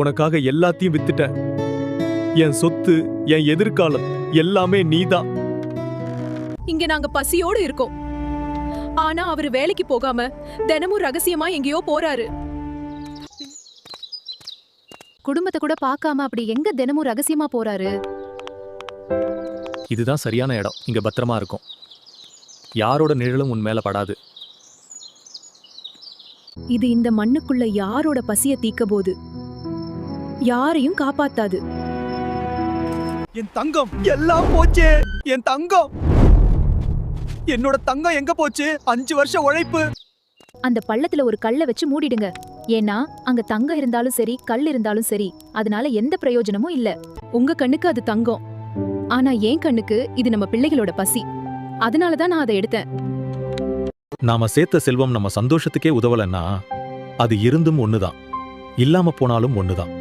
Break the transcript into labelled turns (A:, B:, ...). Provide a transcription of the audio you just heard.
A: உனக்காக எல்லாத்தையும் வித்துட்டேன். என் சொத்து, என் எதிர்காலம் எல்லாமே நீதான்.
B: இங்க நாங்க பசியோடு இருக்கோம். ஆனா அவரு வேலைக்கு போகாம தினமும் ரகசியமா எங்கேயோ போறாரு.
C: குடும்பத்தை கூட பார்க்காம அப்படி எங்க தினமும் ரகசியமா போறாரு?
A: இதுதான் சரியான இடம். இங்க பத்திரமா இருக்கும். யாரோட நிழலும் உன் மேல படாது.
B: இது இந்த மண்ணுக்குள்ள யாரோட பசிய தீக்க போது யாரையும் காப்பாத்தாது.
A: என் தங்கம் எல்லாம் போச்சே. என் தங்கம், என்னோட தங்கம் எங்க போச்சு? 5 வருஷம் உழைப்பு.
C: அந்த பள்ளத்துல ஒரு கல்லை வச்சு மூடிடுங்க. ஏன்னா அங்க தங்கம் இருந்தாலும் சரி, கல் இருந்தாலும் சரி, அதனால எந்த பிரயோஜனமும் இல்ல.
B: உங்க கண்ணுக்கு அது தங்கம், ஆனா என் கண்ணுக்கு இது நம்ம பிள்ளைகளோட பசி. அதனாலதான் நான் அதை எடுத்தேன்.
A: நாம சேர்த்த செல்வம் நம்ம சந்தோஷத்துக்கே உதவலன்னா அது இருந்தும் ஒண்ணுதான், இல்லாம போனாலும் ஒண்ணுதான்.